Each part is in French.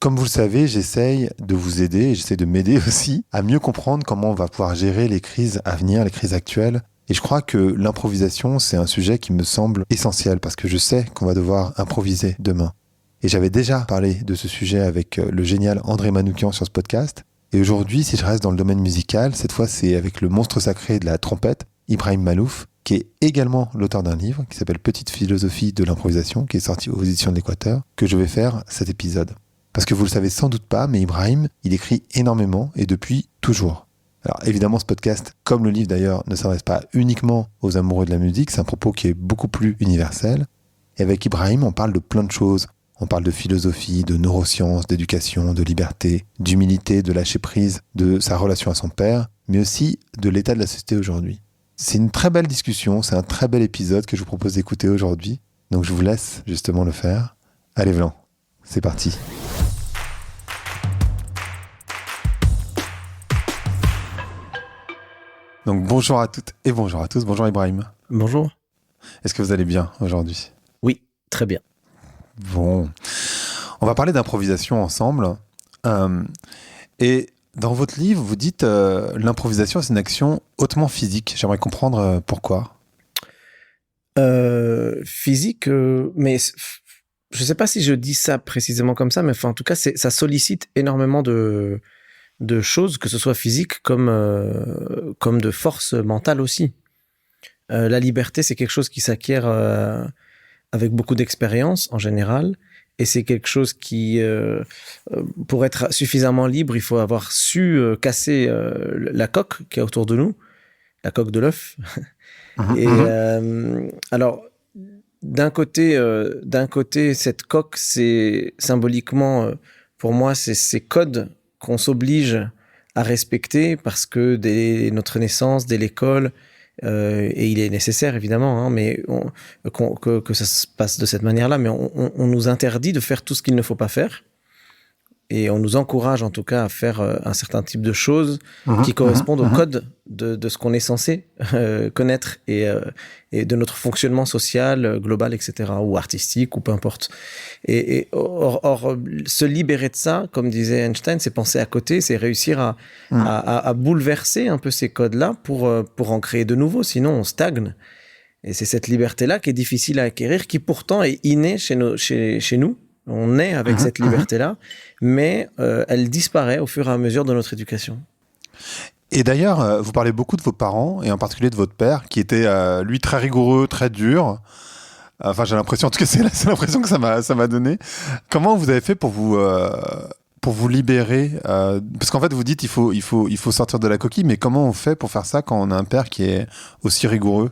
Comme vous le savez, j'essaye de vous aider et j'essaie de m'aider aussi à mieux comprendre comment on va pouvoir gérer les crises à venir, les crises actuelles. Et je crois que l'improvisation, c'est un sujet qui me semble essentiel parce que je sais qu'on va devoir improviser demain. Et j'avais déjà parlé de ce sujet avec le génial André Manoukian sur ce podcast. Et aujourd'hui, si je reste dans le domaine musical, cette fois c'est avec le monstre sacré de la trompette, Ibrahim Malouf, qui est également l'auteur d'un livre qui s'appelle Petite philosophie de l'improvisation, qui est sorti aux éditions de l'Équateur, que je vais faire cet épisode. Parce que vous le savez sans doute pas, mais Ibrahim, il écrit énormément et depuis toujours. Alors évidemment, ce podcast, comme le livre d'ailleurs, ne s'adresse pas uniquement aux amoureux de la musique, c'est un propos qui est beaucoup plus universel. Et avec Ibrahim, on parle de plein de choses. On parle de philosophie, de neurosciences, d'éducation, de liberté, d'humilité, de lâcher prise, de sa relation à son père, mais aussi de l'état de la société aujourd'hui. C'est une très belle discussion, c'est un très bel épisode que je vous propose d'écouter aujourd'hui. Donc je vous laisse justement le faire. Allez, Vlan, c'est parti. Donc bonjour à toutes et bonjour à tous. Bonjour Ibrahim. Bonjour. Est-ce que vous allez bien aujourd'hui ? Oui, très bien. Bon, on va parler d'improvisation ensemble. Et dans votre livre, vous dites l'improvisation, c'est une action hautement physique. J'aimerais comprendre pourquoi. Physique, mais je ne sais pas si je dis ça précisément comme ça, mais en tout cas, ça sollicite énormément de choses, que ce soit physique comme de force mentale aussi. La liberté, c'est quelque chose qui s'acquiert avec beaucoup d'expérience en général, et c'est quelque chose qui, pour être suffisamment libre, il faut avoir su casser la coque qui est autour de nous, la coque de l'œuf. Et alors, d'un côté, cette coque, c'est symboliquement, pour moi, c'est ces codes qu'on s'oblige à respecter parce que dès notre naissance, dès l'école, et il est nécessaire évidemment, hein, mais que ça se passe de cette manière-là, mais on nous interdit de faire tout ce qu'il ne faut pas faire. Et on nous encourage en tout cas à faire un certain type de choses qui correspondent au code de ce qu'on est censé connaître et de notre fonctionnement social, global, etc., ou artistique, ou peu importe. Or, se libérer de ça, comme disait Einstein, c'est penser à côté, c'est réussir à bouleverser un peu ces codes-là pour en créer de nouveaux, sinon on stagne. Et c'est cette liberté-là qui est difficile à acquérir, qui pourtant est innée chez nous. On est avec cette liberté-là, mais elle disparaît au fur et à mesure de notre éducation. Et d'ailleurs, vous parlez beaucoup de vos parents, et en particulier de votre père, qui était, lui, très rigoureux, très dur. Enfin, j'ai l'impression, en tout cas, c'est l'impression que ça m'a donné. Comment vous avez fait pour vous libérer parce qu'en fait, vous dites il faut sortir de la coquille, mais comment on fait pour faire ça quand on a un père qui est aussi rigoureux ?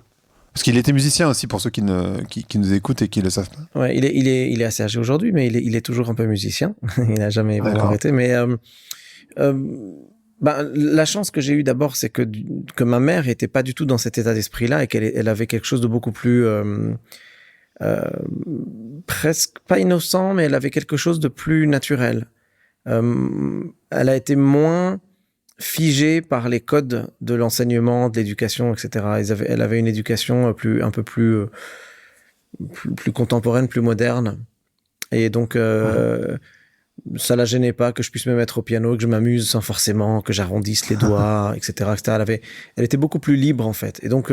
Parce qu'il était musicien aussi, pour ceux qui nous écoutent et qui ne le savent pas. Ouais, il est assez âgé aujourd'hui, mais il est toujours un peu musicien. Il n'a jamais vraiment arrêté. Mais la chance que j'ai eue d'abord, c'est que ma mère n'était pas du tout dans cet état d'esprit-là et qu'elle avait quelque chose de beaucoup plus... presque pas innocent, mais elle avait quelque chose de plus naturel. Elle a été moins figée par les codes de l'enseignement, de l'éducation, etc. Elle avait une éducation un peu plus contemporaine, plus moderne. Et donc, ça la gênait pas que je puisse me mettre au piano, que je m'amuse sans forcément que j'arrondisse les doigts, etc., etc. Elle était beaucoup plus libre, en fait. Et donc,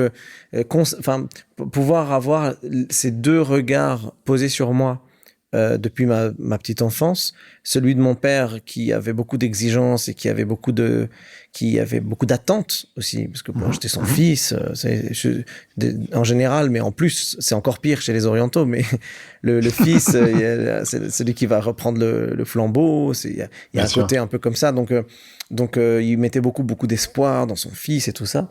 pouvoir avoir ces deux regards posés sur moi, depuis ma petite enfance, celui de mon père qui avait beaucoup d'exigences et qui avait beaucoup d'attentes aussi, parce que bon, j'étais son fils, en général, mais en plus, c'est encore pire chez les orientaux, mais le fils, c'est celui qui va reprendre le flambeau, il y a un côté un peu comme ça, donc il mettait beaucoup d'espoir dans son fils et tout ça.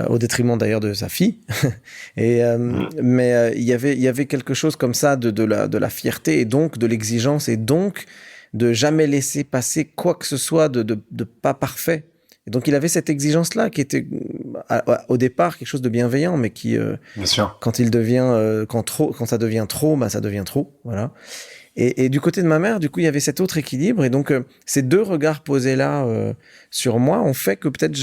Au détriment d'ailleurs de sa fille. Mais il y avait quelque chose comme ça de la fierté et donc de l'exigence et donc de jamais laisser passer quoi que ce soit de pas parfait. Et donc il avait cette exigence-là qui était au départ quelque chose de bienveillant, mais qui Bien sûr. quand ça devient trop, ça devient trop. Voilà. Et du côté de ma mère, du coup, il y avait cet autre équilibre. Et donc, ces deux regards posés là sur moi ont fait que peut-être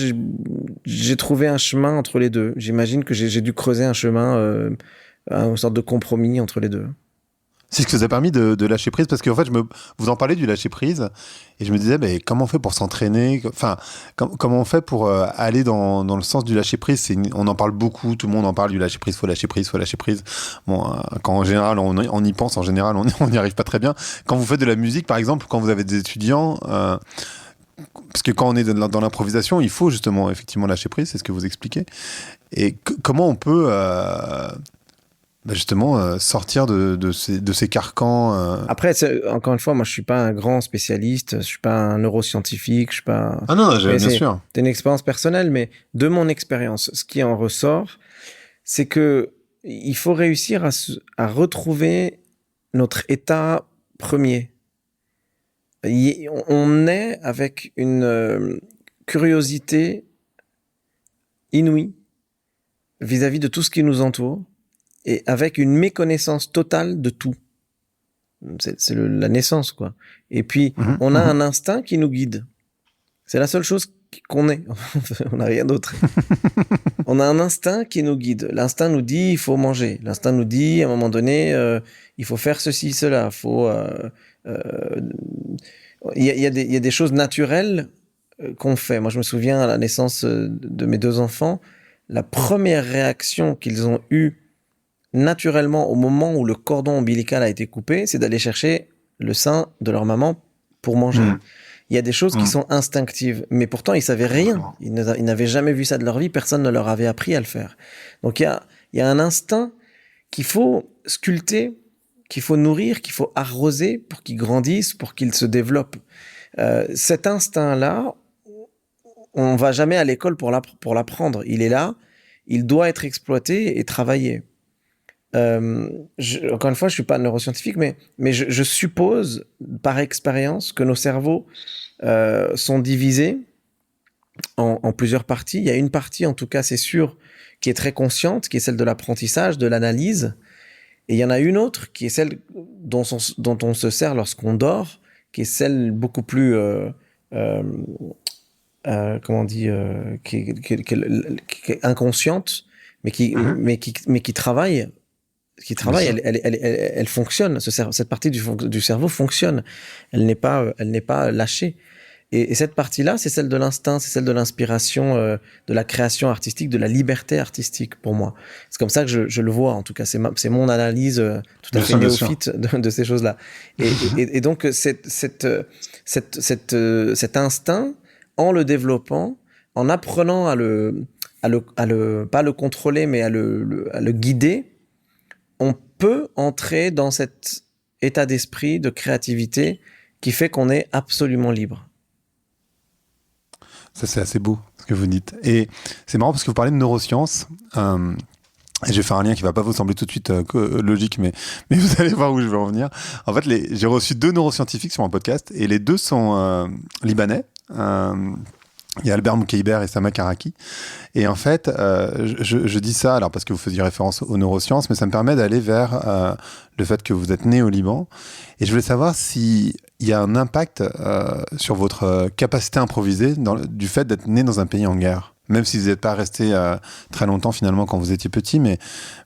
j'ai trouvé un chemin entre les deux. J'imagine que j'ai dû creuser un chemin, une sorte de compromis entre les deux. C'est ce que ça a permis de lâcher prise, parce qu'en fait, vous en parlez du lâcher prise, et je me disais, mais comment on fait pour s'entraîner? Enfin, comment on fait pour aller dans le sens du lâcher prise? On en parle beaucoup, tout le monde en parle du lâcher prise, faut lâcher prise, faut lâcher prise. Bon, quand en général, on y pense, en général, on n'y arrive pas très bien. Quand vous faites de la musique, par exemple, quand vous avez des étudiants, parce que quand on est dans l'improvisation, il faut justement, effectivement, lâcher prise, c'est ce que vous expliquez. Et comment on peut... justement, sortir de ces carcans. Après, encore une fois, moi, je suis pas un grand spécialiste, je suis pas un neuroscientifique, je suis pas. Ah non, bien sûr. C'est une expérience personnelle, mais de mon expérience, ce qui en ressort, c'est que il faut réussir à retrouver notre état premier. On est avec une curiosité inouïe vis-à-vis de tout ce qui nous entoure, et avec une méconnaissance totale de tout. C'est la naissance, quoi. Et puis, on a un instinct qui nous guide. C'est la seule chose qu'on ait. On n'a rien d'autre. On a un instinct qui nous guide. L'instinct nous dit, il faut manger. L'instinct nous dit, à un moment donné, il faut faire ceci, cela. Il y a des choses naturelles qu'on fait. Moi, je me souviens, à la naissance de mes 2 enfants, la première réaction qu'ils ont eue naturellement au moment où le cordon ombilical a été coupé, c'est d'aller chercher le sein de leur maman pour manger. Il y a des choses qui sont instinctives, mais pourtant ils savaient rien. Ils n'avaient jamais vu ça de leur vie, personne ne leur avait appris à le faire. Donc il y a un instinct qu'il faut sculpter, qu'il faut nourrir, qu'il faut arroser pour qu'il grandisse, pour qu'il se développe. Cet instinct-là, on va jamais à l'école pour l'apprendre. Il est là, il doit être exploité et travaillé. Encore une fois, je suis pas neuroscientifique, mais je suppose par expérience que nos cerveaux sont divisés en plusieurs parties. Il y a une partie, en tout cas, c'est sûr, qui est très consciente, qui est celle de l'apprentissage, de l'analyse. Et il y en a une autre qui est celle dont on se sert lorsqu'on dort, qui est celle beaucoup plus comment on dit, qui est inconsciente, mais qui travaille. Elle fonctionne. Cette partie du cerveau fonctionne. Elle n'est pas lâchée. Et cette partie-là, c'est celle de l'instinct, c'est celle de l'inspiration, de la création artistique, de la liberté artistique pour moi. C'est comme ça que je le vois. En tout cas, c'est mon analyse tout à fait néophyte de ces choses-là. Et donc cet instinct, en le développant, en apprenant à le pas le contrôler, mais à le guider, on peut entrer dans cet état d'esprit de créativité qui fait qu'on est absolument libre. Ça, c'est assez beau, ce que vous dites. Et c'est marrant parce que vous parlez de neurosciences. Et je vais faire un lien qui va pas vous sembler tout de suite logique, mais vous allez voir où je veux en venir. En fait, j'ai reçu 2 neuroscientifiques sur mon podcast, et les 2 sont libanais. Il y a Albert Moukeiber et Sama Karaki. Et en fait, je dis ça alors parce que vous faisiez référence aux neurosciences, mais ça me permet d'aller vers le fait que vous êtes né au Liban. Et je voulais savoir s'il y a un impact sur votre capacité à improviser du fait d'être né dans un pays en guerre. Même si vous n'êtes pas resté très longtemps finalement quand vous étiez petit, mais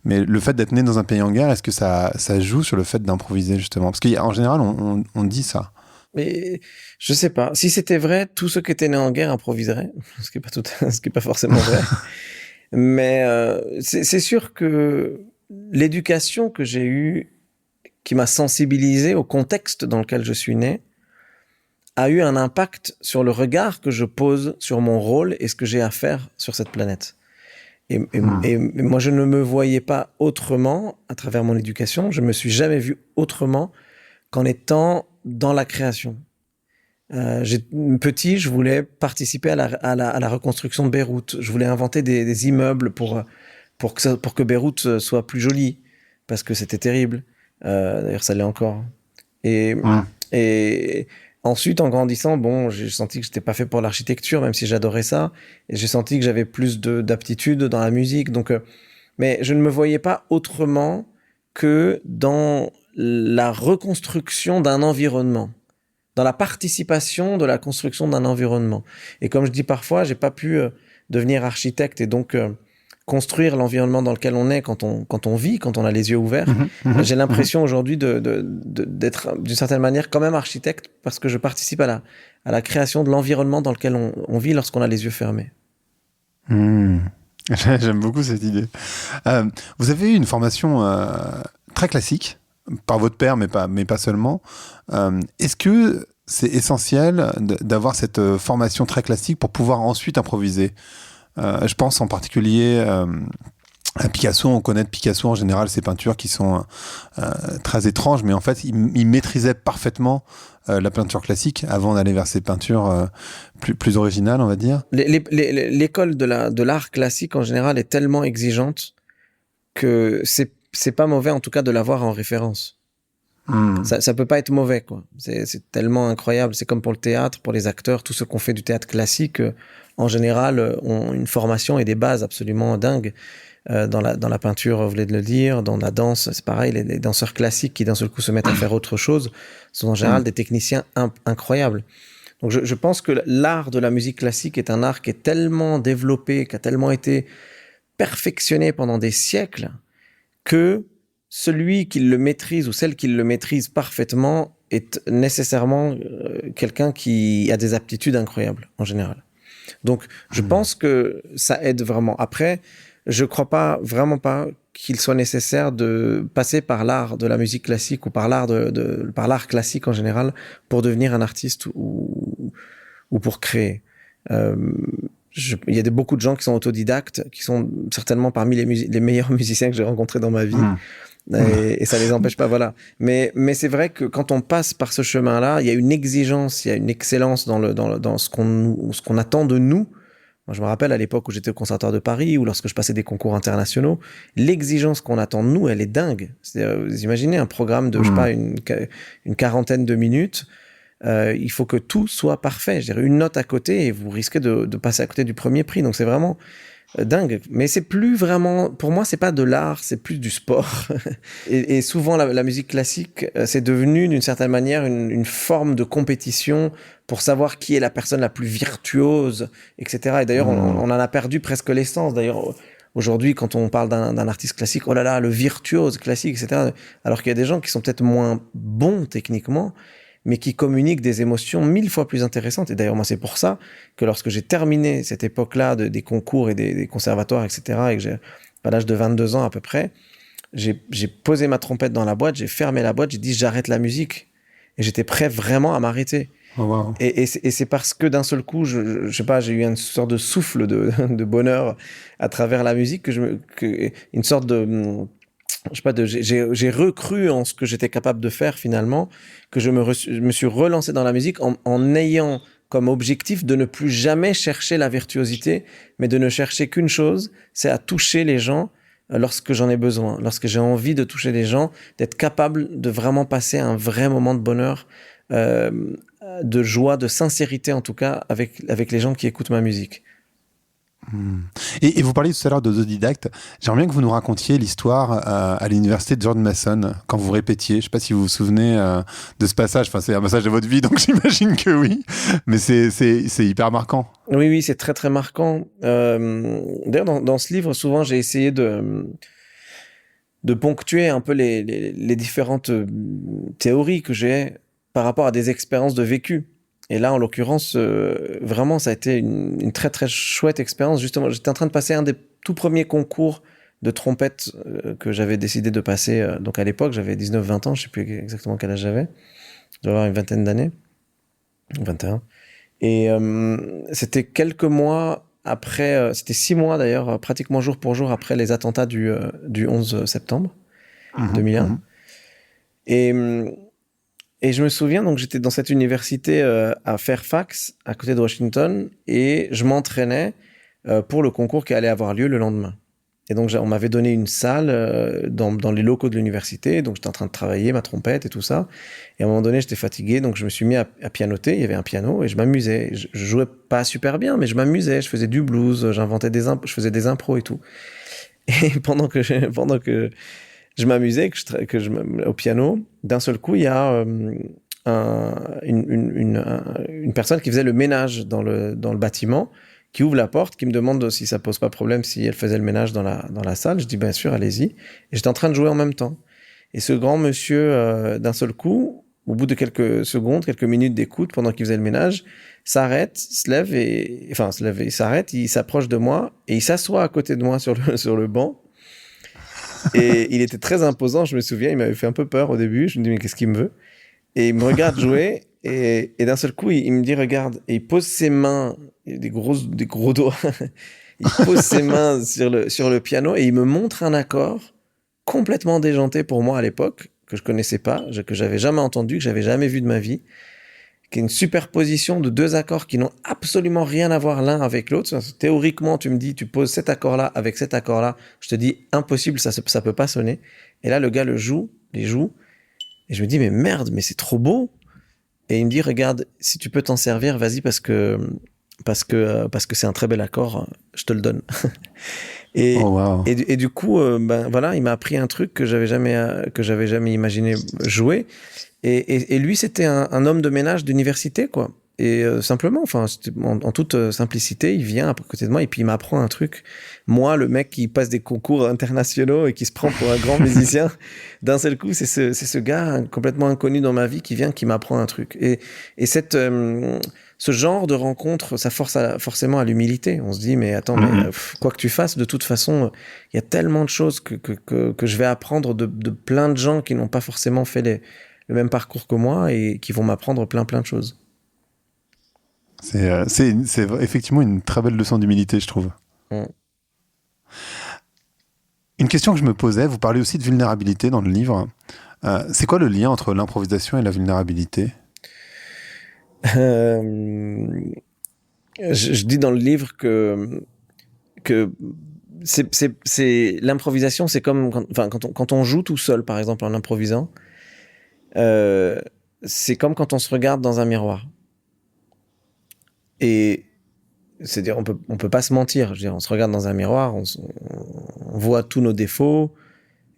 le fait d'être né dans un pays en guerre, est-ce que ça joue sur le fait d'improviser justement? Parce qu'en général, on dit ça. Mais je sais pas. Si c'était vrai, tous ceux qui étaient nés en guerre improviseraient, ce qui est pas forcément vrai. Mais c'est sûr que l'éducation que j'ai eue, qui m'a sensibilisé au contexte dans lequel je suis né, a eu un impact sur le regard que je pose sur mon rôle et ce que j'ai à faire sur cette planète. Et moi, je ne me voyais pas autrement à travers mon éducation. Je me suis jamais vu autrement qu'en étant dans la création. Petit, je voulais participer à la reconstruction de Beyrouth. Je voulais inventer des immeubles pour que Beyrouth soit plus jolie, parce que c'était terrible. D'ailleurs, ça l'est encore. Et ensuite, en grandissant, bon, j'ai senti que j'étais pas fait pour l'architecture, même si j'adorais ça. Et j'ai senti que j'avais plus d'aptitude dans la musique. Donc, mais je ne me voyais pas autrement que dans la reconstruction d'un environnement, dans la participation de la construction d'un environnement. Et comme je dis parfois, j'ai pas pu devenir architecte et donc construire l'environnement dans lequel on est quand on vit, quand on a les yeux ouverts. J'ai l'impression aujourd'hui d'être d'une certaine manière quand même architecte parce que je participe à la création de l'environnement dans lequel on vit lorsqu'on a les yeux fermés. J'aime beaucoup cette idée. Vous avez eu une formation très classique par votre père, mais pas seulement. Est-ce que c'est essentiel d'avoir cette formation très classique pour pouvoir ensuite improviser? Je pense en particulier à Picasso. On connaît de Picasso en général ses peintures qui sont très étranges, mais en fait il maîtrisait parfaitement la peinture classique avant d'aller vers ces peintures plus originales, on va dire. L'école de l'art classique en général est tellement exigeante que c'est pas mauvais en tout cas de l'avoir en référence. Ça peut pas être mauvais, quoi. C'est tellement incroyable. C'est comme pour le théâtre, pour les acteurs, tous ceux qu'on fait du théâtre classique, en général, ont une formation et des bases absolument dingues. Dans la peinture, vous venez de le dire, dans la danse, c'est pareil. Les danseurs classiques qui d'un seul coup se mettent à faire autre chose sont en général des techniciens incroyables. Donc je pense que l'art de la musique classique est un art qui est tellement développé, qui a tellement été perfectionné pendant des siècles que celui qui le maîtrise ou celle qui le maîtrise parfaitement est nécessairement quelqu'un qui a des aptitudes incroyables en général. Donc, je pense que ça aide vraiment. Après, je crois vraiment pas qu'il soit nécessaire de passer par l'art de la musique classique ou par l'art classique en général pour devenir un artiste ou pour créer. Il y a beaucoup de gens qui sont autodidactes, qui sont certainement parmi les meilleurs musiciens que j'ai rencontrés dans ma vie. Et ça les empêche pas, voilà. Mais c'est vrai que quand on passe par ce chemin-là, il y a une exigence, il y a une excellence dans ce qu'on attend de nous. Moi, je me rappelle à l'époque où j'étais au Conservatoire de Paris ou lorsque je passais des concours internationaux, l'exigence qu'on attend de nous, elle est dingue. C'est-à-dire, vous imaginez un programme de, je sais pas, une quarantaine de minutes. Il faut que tout soit parfait. Je dirais une note à côté et vous risquez de passer à côté du premier prix. Donc c'est vraiment dingue. Mais c'est plus vraiment, pour moi, c'est pas de l'art, c'est plus du sport. et souvent la musique classique, c'est devenu d'une certaine manière une forme de compétition pour savoir qui est la personne la plus virtuose, etc. Et d'ailleurs, on en a perdu presque l'essence. D'ailleurs, aujourd'hui, quand on parle d'un artiste classique, oh là là, le virtuose classique, etc. Alors qu'il y a des gens qui sont peut-être moins bons techniquement, mais qui communiquent des émotions 1000 fois plus intéressantes. Et d'ailleurs, moi, c'est pour ça que lorsque j'ai terminé cette époque-là des concours et des conservatoires, etc., et que j'ai, à l'âge de 22 ans à peu près, j'ai posé ma trompette dans la boîte, j'ai fermé la boîte, j'ai dit j'arrête la musique. Et j'étais prêt vraiment à m'arrêter. Oh, wow. Et c'est parce que d'un seul coup, je sais pas, j'ai eu une sorte de souffle de bonheur à travers la musique une sorte de, je sais pas, j'ai recru en ce que j'étais capable de faire finalement, que je me suis relancé dans la musique en ayant comme objectif de ne plus jamais chercher la virtuosité, mais de ne chercher qu'une chose, c'est à toucher les gens lorsque j'en ai besoin, lorsque j'ai envie de toucher les gens, d'être capable de vraiment passer un vrai moment de bonheur, de joie, de sincérité en tout cas, avec les gens qui écoutent ma musique. Et vous parliez tout à l'heure d'autodidacte. J'aimerais bien que vous nous racontiez l'histoire à l'université de George Mason, quand vous répétiez. Je ne sais pas si vous vous souvenez de ce passage. Enfin, c'est un passage de votre vie, donc j'imagine que oui. Mais c'est hyper marquant. Oui, c'est très, très marquant. D'ailleurs, dans ce livre, souvent, j'ai essayé de ponctuer un peu les différentes théories que j'ai par rapport à des expériences de vécu. Et là, en l'occurrence, vraiment, ça a été une très, très chouette expérience. Justement, j'étais en train de passer un des tout premiers concours de trompette que j'avais décidé de passer. Donc, à l'époque, j'avais 19-20 ans. Je ne sais plus exactement quel âge j'avais. Je dois avoir une vingtaine d'années. 21. Et c'était quelques mois après... c'était 6 mois, d'ailleurs, pratiquement jour pour jour après les attentats du 11 septembre 2001. Et je me souviens, donc j'étais dans cette université à Fairfax, à côté de Washington, et je m'entraînais pour le concours qui allait avoir lieu le lendemain. Et donc on m'avait donné une salle dans les locaux de l'université, donc j'étais en train de travailler ma trompette et tout ça. Et à un moment donné, j'étais fatigué, donc je me suis mis à pianoter. Il y avait un piano et je m'amusais. Je jouais pas super bien, mais je m'amusais. Je faisais du blues, je faisais des impros et tout. Et pendant que je m'amusais au piano, d'un seul coup, il y a une personne qui faisait le ménage dans le bâtiment, qui ouvre la porte, qui me demande si ça pose pas problème si elle faisait le ménage dans la salle. Je dis bien sûr, allez-y. Et j'étais en train de jouer en même temps. Et ce grand monsieur, d'un seul coup, au bout de quelques secondes, quelques minutes d'écoute pendant qu'il faisait le ménage, s'arrête, se lève et s'arrête, il s'approche de moi et il s'assoit à côté de moi sur le banc. Et il était très imposant, je me souviens, il m'avait fait un peu peur au début. Je me dis, mais qu'est-ce qu'il me veut? Et il me regarde jouer et d'un seul coup, il me dit, regarde, et il pose ses mains, des gros doigts, il pose ses mains sur le piano et il me montre un accord complètement déjanté pour moi à l'époque, que je connaissais pas, que j'avais jamais entendu, que j'avais jamais vu de ma vie, qui est une superposition de deux accords qui n'ont absolument rien à voir l'un avec l'autre. Théoriquement, tu me dis, tu poses cet accord-là avec cet accord-là, je te dis, impossible, ça peut pas sonner. Et là, le gars les joue, et je me dis, mais merde, mais c'est trop beau. Et il me dit, regarde, si tu peux t'en servir, vas-y, parce que c'est un très bel accord, je te le donne. Et, Oh, wow. et du coup, voilà, il m'a appris un truc que j'avais jamais imaginé jouer. Et lui, c'était un homme de ménage d'université, quoi. Et simplement, enfin, en toute simplicité, il vient à côté de moi et puis il m'apprend un truc. Moi, le mec qui passe des concours internationaux et qui se prend pour un grand musicien, d'un seul coup, c'est ce gars complètement inconnu dans ma vie qui m'apprend un truc. Et ce genre de rencontre, ça force forcément à l'humilité. On se dit, mais attends, mais quoi que tu fasses, de toute façon, il y a tellement de choses que je vais apprendre de plein de gens qui n'ont pas forcément fait le même parcours que moi et qui vont m'apprendre plein de choses. C'est effectivement une très belle leçon d'humilité, je trouve. Une question que je me posais, vous parlez aussi de vulnérabilité dans le livre. C'est quoi le lien entre l'improvisation et la vulnérabilité ? Je dis dans le livre que c'est l'improvisation, c'est comme quand on joue tout seul, par exemple, en improvisant, c'est comme quand on se regarde dans un miroir. Et c'est-à-dire, on peut pas se mentir. Je veux dire, on se regarde dans un miroir, on voit tous nos défauts.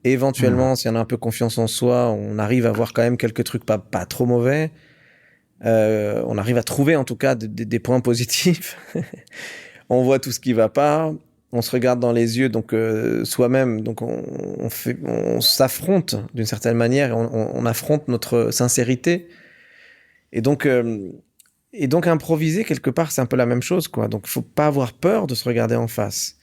Éventuellement, si on a un peu confiance en soi, on arrive à voir quand même quelques trucs pas trop mauvais. On arrive à trouver en tout cas des points positifs. On voit tout ce qui va pas. On se regarde dans les yeux, donc soi-même. Donc on s'affronte d'une certaine manière. Et on affronte notre sincérité. Et donc improviser quelque part, c'est un peu la même chose, quoi. Donc faut pas avoir peur de se regarder en face.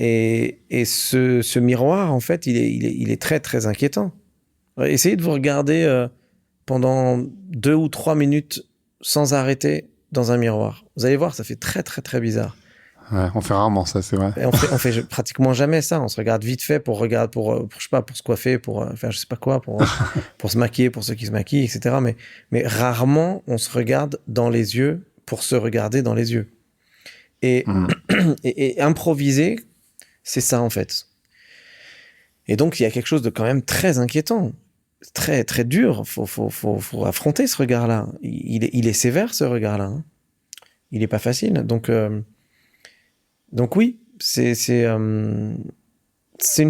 Et ce miroir, en fait, il est très très inquiétant. Essayez de vous regarder pendant 2 ou 3 minutes sans arrêter dans un miroir. Vous allez voir, ça fait très très très bizarre. Ouais, on fait rarement ça, c'est vrai. Et on fait pratiquement jamais ça. On se regarde vite fait pour je sais pas, pour se coiffer, pour faire je sais pas quoi, pour se maquiller, pour ceux qui se maquillent, etc. Mais rarement on se regarde dans les yeux pour se regarder dans les yeux. Et improviser, c'est ça en fait. Et donc il y a quelque chose de quand même très inquiétant, très très dur. Faut affronter ce regard-là. Il est sévère ce regard-là. Hein. Il est pas facile. Donc oui, c'est une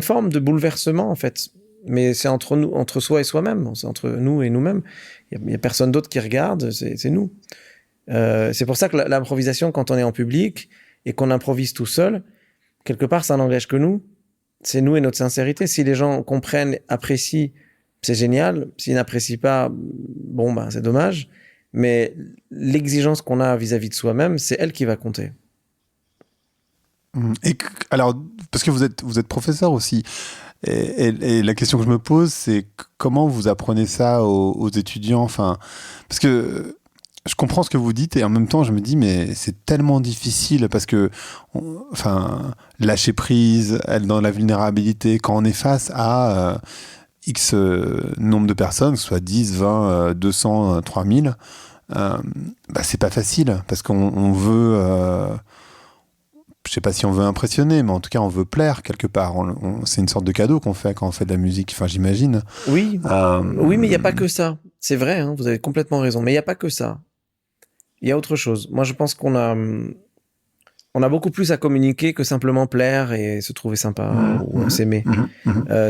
forme de bouleversement en fait, mais c'est entre soi et soi-même, c'est entre nous et nous-mêmes. Il y a personne d'autre qui regarde, c'est nous. C'est pour ça que l'improvisation, quand on est en public et qu'on improvise tout seul, quelque part, ça n'engage que nous. C'est nous et notre sincérité. Si les gens comprennent, apprécient, c'est génial. S'ils n'apprécient pas, bon ben c'est dommage. Mais l'exigence qu'on a vis-à-vis de soi-même, c'est elle qui va compter. Et alors, parce que vous êtes professeur aussi, et la question que je me pose, c'est comment vous apprenez ça aux étudiants, enfin, parce que je comprends ce que vous dites et en même temps je me dis mais c'est tellement difficile parce que lâcher prise, être dans la vulnérabilité quand on est face à X nombre de personnes, soit 10, 20, 200, 3000, c'est pas facile parce qu'on veut je sais pas si on veut impressionner, mais en tout cas, on veut plaire quelque part. C'est une sorte de cadeau qu'on fait quand on fait de la musique, enfin, j'imagine. Oui, oui, mais il n'y a pas que ça. C'est vrai, hein, vous avez complètement raison. Mais il n'y a pas que ça. Il y a autre chose. Moi, je pense qu'on a beaucoup plus à communiquer que simplement plaire et se trouver sympa ou s'aimer.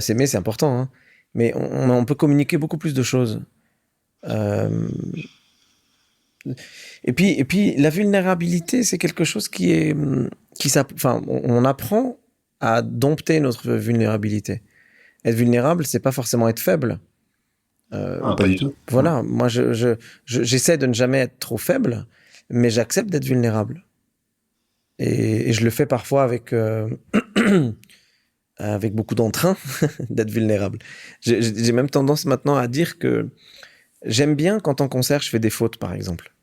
S'aimer, c'est important, hein. Mais on peut communiquer beaucoup plus de choses. Et puis, la vulnérabilité, c'est quelque chose enfin, on apprend à dompter notre vulnérabilité. Être vulnérable, c'est pas forcément être faible. Pas du tout. Voilà, moi, j'essaie de ne jamais être trop faible, mais j'accepte d'être vulnérable. Et je le fais parfois avec beaucoup d'entrain d'être vulnérable. J'ai même tendance maintenant à dire que j'aime bien quand en concert, je fais des fautes, par exemple.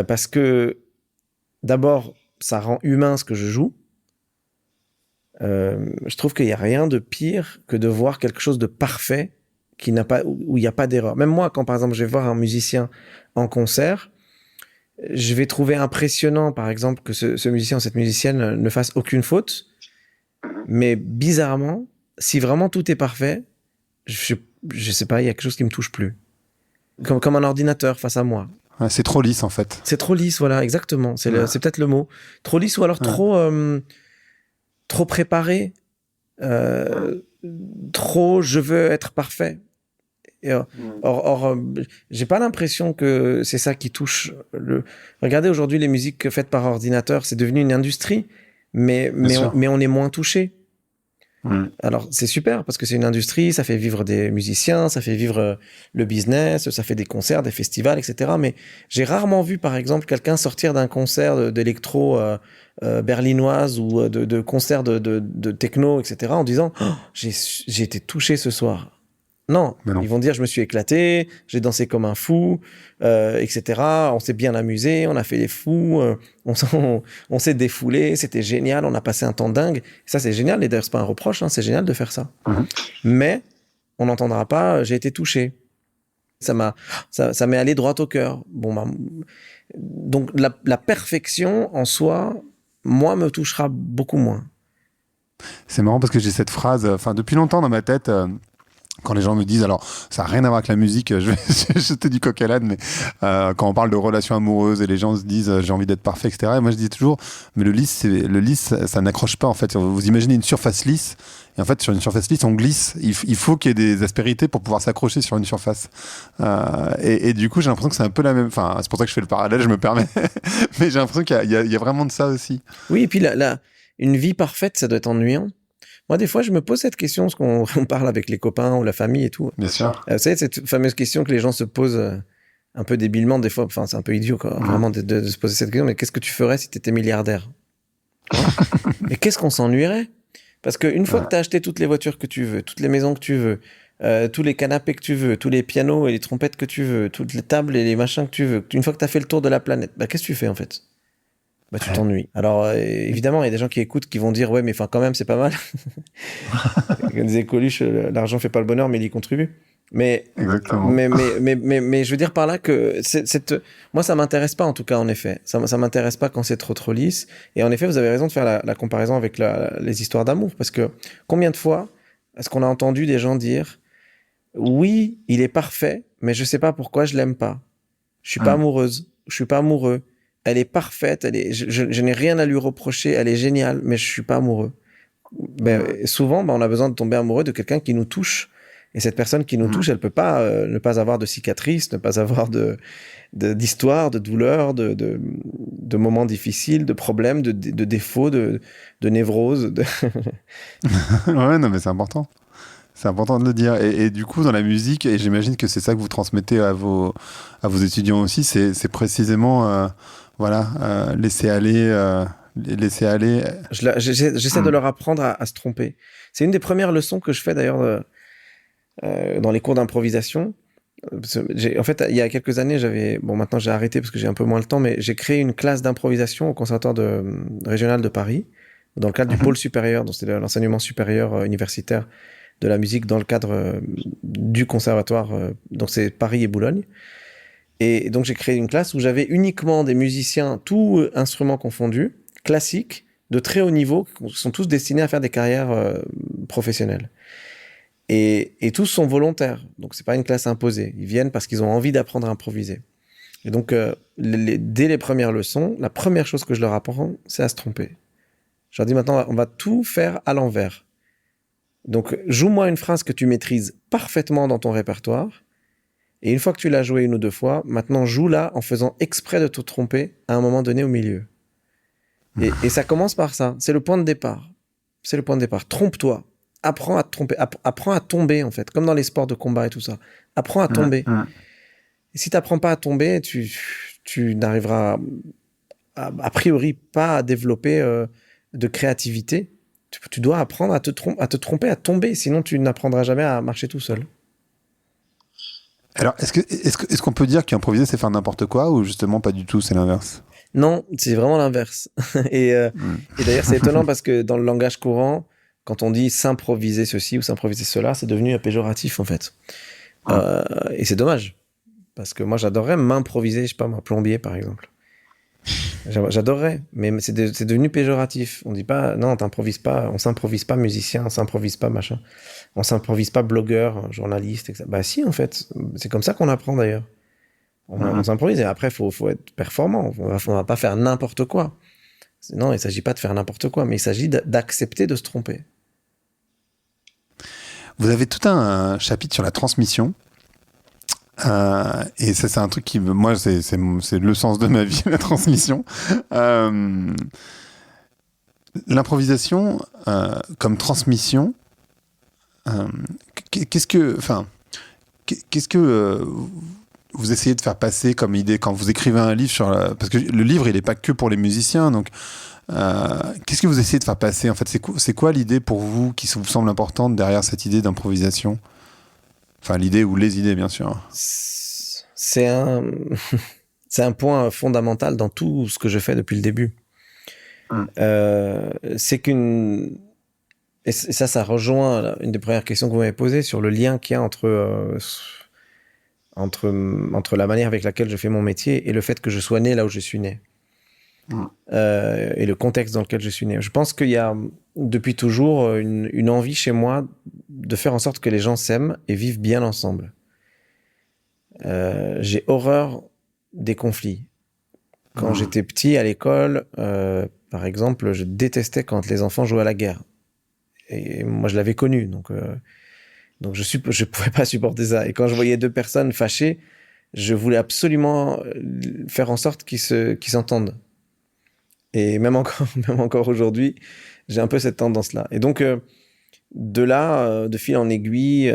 Parce que, d'abord, ça rend humain ce que je joue. Je trouve qu'il n'y a rien de pire que de voir quelque chose de parfait où il n'y a pas d'erreur. Même moi, quand par exemple je vais voir un musicien en concert, je vais trouver impressionnant, par exemple, que ce musicien ou cette musicienne ne fasse aucune faute. Mais bizarrement, si vraiment tout est parfait, je sais pas, il y a quelque chose qui me touche plus. Comme un ordinateur face à moi. Ouais, c'est trop lisse en fait. C'est trop lisse, voilà, exactement. C'est peut-être le mot. Trop lisse ou alors trop préparé. Trop, je veux être parfait. Or, j'ai pas l'impression que c'est ça qui touche Regardez aujourd'hui les musiques faites par ordinateur, c'est devenu une industrie, mais on est moins touché. Alors c'est super parce que c'est une industrie, ça fait vivre des musiciens, ça fait vivre le business, ça fait des concerts, des festivals, etc. Mais j'ai rarement vu par exemple quelqu'un sortir d'un concert d'électro berlinoise ou de concert de techno, etc. en disant j'ai été touché ce soir. Non, ils vont dire je me suis éclaté, j'ai dansé comme un fou, etc. On s'est bien amusé, on a fait les fous, on s'est défoulé, c'était génial, on a passé un temps dingue. Ça c'est génial, et d'ailleurs c'est pas un reproche, hein, c'est génial de faire ça. Mais on n'entendra pas j'ai été touché. Ça m'est allé droit au cœur. Donc la perfection en soi, moi, me touchera beaucoup moins. C'est marrant parce que j'ai cette phrase, depuis longtemps dans ma tête. Quand les gens me disent, alors ça n'a rien à voir avec la musique, je te dis coq à l'âne, mais quand on parle de relations amoureuses et les gens se disent j'ai envie d'être parfait, etc. Et moi je dis toujours, mais le lisse, ça n'accroche pas en fait. Vous imaginez une surface lisse, et en fait sur une surface lisse on glisse. Il faut qu'il y ait des aspérités pour pouvoir s'accrocher sur une surface. Et du coup j'ai l'impression que c'est un peu la même. Enfin c'est pour ça que je fais le parallèle, je me permets. Mais j'ai l'impression qu'il y a vraiment de ça aussi. Oui, et puis une vie parfaite, ça doit être ennuyant. Moi, des fois, je me pose cette question, parce qu'on parle avec les copains ou la famille et tout. Bien sûr. Vous savez, cette fameuse question que les gens se posent un peu débilement, des fois, enfin, c'est un peu idiot, quoi, vraiment, de se poser cette question, mais qu'est-ce que tu ferais si tu étais milliardaire? Mais qu'est-ce qu'on s'ennuierait? Parce qu'une fois que tu as acheté toutes les voitures que tu veux, toutes les maisons que tu veux, tous les canapés que tu veux, tous les pianos et les trompettes que tu veux, toutes les tables et les machins que tu veux, une fois que tu as fait le tour de la planète, qu'est-ce que tu fais, en fait? Tu t'ennuies. Alors, évidemment, il y a des gens qui écoutent qui vont dire, ouais, mais quand même, c'est pas mal. Comme disait Coluche, l'argent fait pas le bonheur, mais il y contribue. Exactement. Mais je veux dire par là que moi, ça m'intéresse pas, en tout cas, en effet. Ça m'intéresse pas quand c'est trop lisse. Et en effet, vous avez raison de faire la comparaison avec les histoires d'amour. Parce que combien de fois est-ce qu'on a entendu des gens dire, oui, il est parfait, mais je sais pas pourquoi je l'aime pas. Je suis pas amoureuse. Je suis pas amoureux. Elle est parfaite, je n'ai rien à lui reprocher, elle est géniale, mais je suis pas amoureux. Souvent, on a besoin de tomber amoureux de quelqu'un qui nous touche. Et cette personne qui nous touche, elle peut pas ne pas avoir de cicatrices, ne pas avoir d'histoire, de douleur, de moments difficiles, de problèmes, de défauts, de névroses. Ouais, non, mais c'est important. C'est important de le dire. Et du coup, dans la musique, et j'imagine que c'est ça que vous transmettez à vos étudiants aussi, c'est précisément, laisser aller. J'essaie de leur apprendre à se tromper. C'est une des premières leçons que je fais d'ailleurs dans les cours d'improvisation. En fait, il y a quelques années, maintenant j'ai arrêté parce que j'ai un peu moins le temps, mais j'ai créé une classe d'improvisation au Conservatoire régional de Paris, dans le cadre du pôle supérieur, donc c'est l'enseignement supérieur universitaire de la musique dans le cadre du conservatoire, donc c'est Paris et Boulogne. Et donc j'ai créé une classe où j'avais uniquement des musiciens, tous instruments confondus, classiques, de très haut niveau, qui sont tous destinés à faire des carrières professionnelles. Et tous sont volontaires, donc c'est pas une classe imposée. Ils viennent parce qu'ils ont envie d'apprendre à improviser. Et donc dès les premières leçons, la première chose que je leur apprends, c'est à se tromper. Je leur dis maintenant, on va tout faire à l'envers. Donc joue-moi une phrase que tu maîtrises parfaitement dans ton répertoire, Et une fois que tu l'as joué 1 ou 2 fois, maintenant joue-la en faisant exprès de te tromper à un moment donné au milieu. Et ça commence par ça. C'est le point de départ. C'est le point de départ. Trompe-toi. Apprends à te tromper. Apprends à tomber, en fait. Comme dans les sports de combat et tout ça. Apprends à tomber. Et si tu n'apprends pas à tomber, tu n'arriveras a priori pas à développer de créativité. Tu dois apprendre à te tromper, à tomber. Sinon, tu n'apprendras jamais à marcher tout seul. Alors, est-ce qu'on peut dire qu'improviser, c'est faire n'importe quoi ou justement pas du tout, c'est l'inverse? Non, c'est vraiment l'inverse. Et d'ailleurs, c'est étonnant parce que dans le langage courant, quand on dit s'improviser ceci ou s'improviser cela, c'est devenu péjoratif en fait. Et c'est dommage. Parce que moi, j'adorerais m'improviser, je sais pas moi, plombier par exemple. J'adorerais, mais c'est devenu péjoratif. On dit pas, non, t'improvises pas, on s'improvise pas musicien, on s'improvise pas machin. On s'improvise pas blogueur, journaliste, etc. Bah si, en fait, c'est comme ça qu'on apprend d'ailleurs. On s'improvise et après, faut être performant. On va pas faire n'importe quoi. Non, il s'agit pas de faire n'importe quoi, mais il s'agit d'accepter de se tromper. Vous avez tout un chapitre sur la transmission. Et ça, c'est un truc qui, moi, c'est le sens de ma vie, la transmission. L'improvisation comme transmission, qu'est-ce que vous essayez de faire passer comme idée quand vous écrivez un livre parce que le livre, il n'est pas que pour les musiciens, donc qu'est-ce que vous essayez de faire passer en fait, c'est quoi l'idée pour vous qui vous semble importante derrière cette idée d'improvisation? Enfin, l'idée ou les idées, bien sûr. C'est un point fondamental dans tout ce que je fais depuis le début. C'est qu'une... Et ça rejoint une des premières questions que vous m'avez posées sur le lien qu'il y a entre la manière avec laquelle je fais mon métier et le fait que je sois né là où je suis né. Et le contexte dans lequel je suis né. Je pense qu'il y a depuis toujours une envie chez moi de faire en sorte que les gens s'aiment et vivent bien ensemble. J'ai horreur des conflits. Quand j'étais petit à l'école, par exemple, je détestais quand les enfants jouaient à la guerre. Et moi, je l'avais connu, donc je pouvais pas supporter ça. Et quand je voyais 2 personnes fâchées, je voulais absolument faire en sorte qu'ils s'entendent. Et même encore aujourd'hui, j'ai un peu cette tendance-là. Et donc, de là, de fil en aiguille,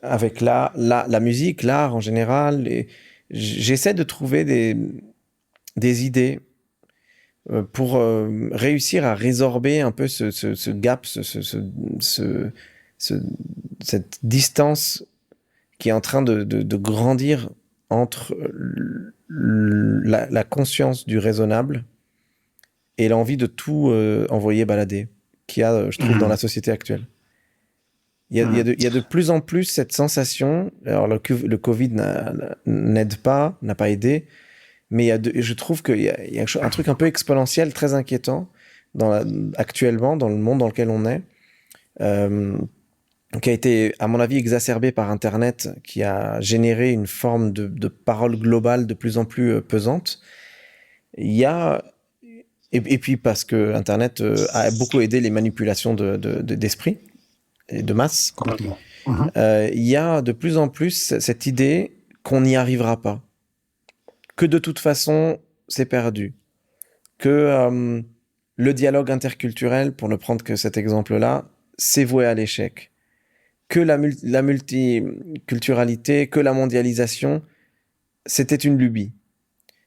avec la musique, l'art en général, j'essaie de trouver des idées pour réussir à résorber un peu ce gap, cette distance qui est en train de grandir entre la conscience du raisonnable et l'envie de tout envoyer balader, qu'il y a, je trouve, dans la société actuelle. Il y a de plus en plus cette sensation, alors le Covid n'aide pas, n'a pas aidé, mais je trouve qu'il y a un truc un peu exponentiel, très inquiétant, actuellement, dans le monde dans lequel on est, qui a été, à mon avis, exacerbé par Internet, qui a généré une forme de parole globale de plus en plus pesante. Il y a... Et puis parce que Internet a beaucoup aidé les manipulations d'esprit et de masse. Complètement. Il y a de plus en plus cette idée qu'on n'y arrivera pas. Que de toute façon, c'est perdu. Que le dialogue interculturel, pour ne prendre que cet exemple-là, c'est voué à l'échec. Que la multiculturalité, que la mondialisation, c'était une lubie.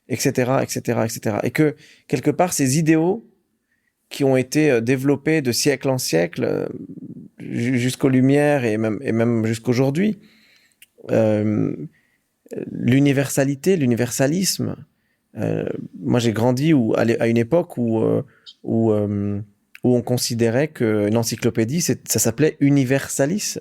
Etc., etc., etc. Et que, quelque part, ces idéaux qui ont été développés de siècle en siècle, jusqu'aux Lumières et même jusqu'aujourd'hui, l'universalité, l'universalisme, moi j'ai grandi à une époque où on considérait qu'une encyclopédie, ça s'appelait universalis.